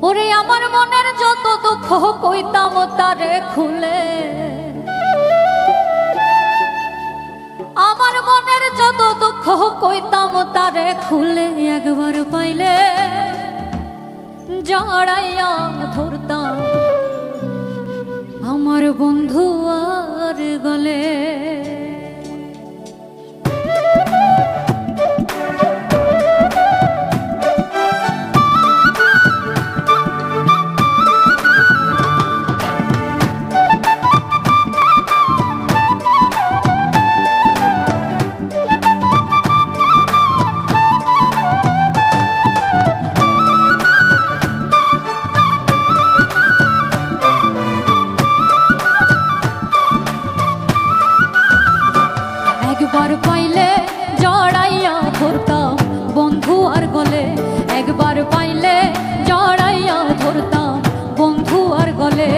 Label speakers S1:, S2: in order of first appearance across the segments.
S1: ওরে আমার মনের যত দুঃখ কইতাম তারে খুলে, আমার মনের যত দুঃখ কইতাম তারে খুলে, একবার পাইলে জড়াইয়া ধরতাম আমার বন্ধু আর গলে। একবার পাইলে জড়াইয়া ধরতাম বন্ধু আর গলে, একবার পাইলে জড়াইয়া ধরতাম বন্ধু আর গলে।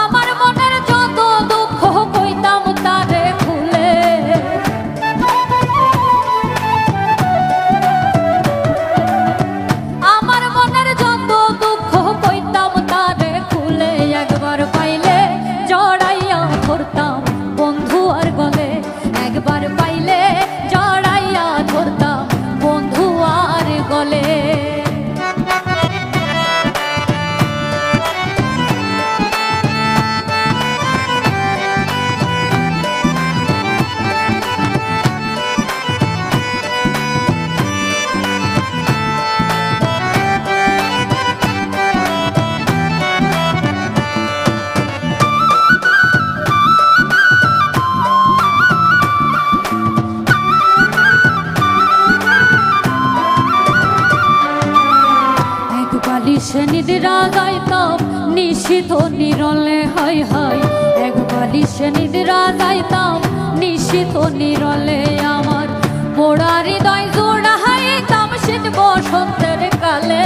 S1: আমার মনের যত দুঃখ কইতাম তারে খুলে, আমার মনের যত দুঃখ কইতাম তারে খুলে, একবার পাইলে জড়াইয়া ধরতাম বন্ধু আর গলে, একবার পাইলে জড়াইয়া ধরতাম বন্ধু আর গলে। বালিশে নিদ্রা যাইতাম নিশিত নিরলে, হায় হায় এক বালিশে নিদ্রা যাইতাম নিশিত নিরলে। আমার পোড়া হৃদয় জোড়াইতাম শীত বসন্তের কালে,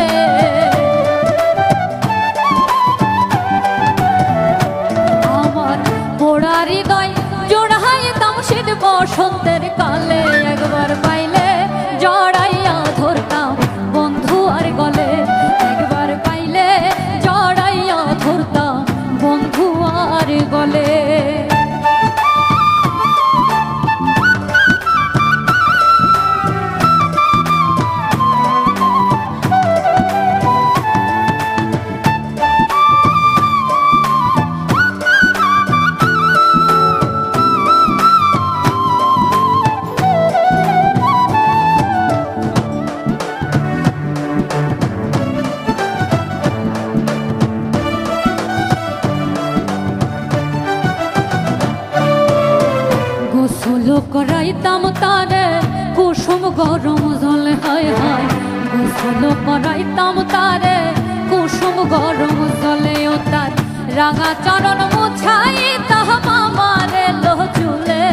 S1: আমার পোড়া হৃদয় জোড়াইতাম শীত বসন্তের কালে। একবার পাইলে জড়াইয়া ধরতাম বন্ধু আর গলে, একবার পাইলে জড়াইয়া ধরতাম বন্ধু আর গলে। গোসল করাইতাম তারে কুসুম গরম জলে, হায় হায় গোসল করাইতাম তারে কুসুম গরম জলে। ও তার রাঙা চরণ মুছাইতাম আমার এলো চুলে,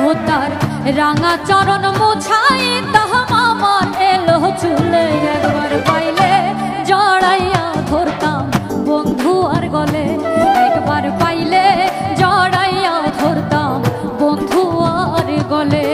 S1: ও তার রাঙা চরণ মুছাইতাম আমার এলো চুলে। একবার পাইলে জড়াইয়া ধরতাম বন্ধু আর গলে, একবার পাইলে জড়াইয়া ধরতাম বন্ধু আর গলে।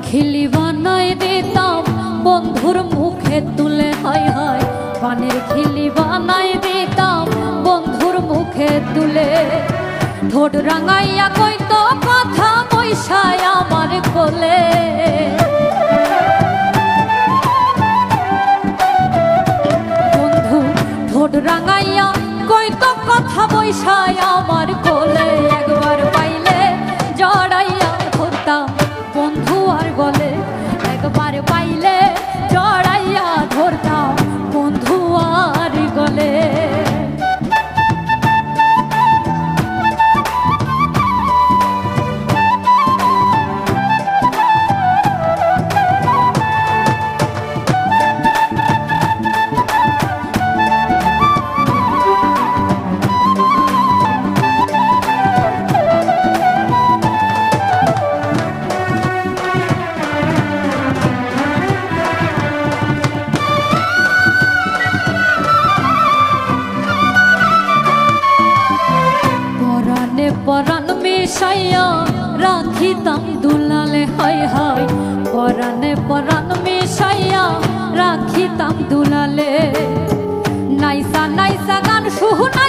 S1: খিলি বানাই দিতাম বন্ধুর মুখে তুলে, হায় হায় পানের খিলি বানাই দিতাম বন্ধুর মুখে তুলে। ঠোঁট রাঙাইয়া কইতো কথা বৈশায় আমার কোলে, বন্ধু ঠোঁট রাঙাইয়া কইতো কথা বৈশায় আমার কোলে। একবার পাইলে জড়াইয়া ধরতাম বন্ধু আর গলে, একবার পাইলে জড়াইয়া ধরতাম বন্ধু আর গলে। রাখিতাম দুলালে, হয় হয় পরাণে পরাণ মিশাইয়া রাখিতাম দুলালে। নাইসা নাইসা গান শুনা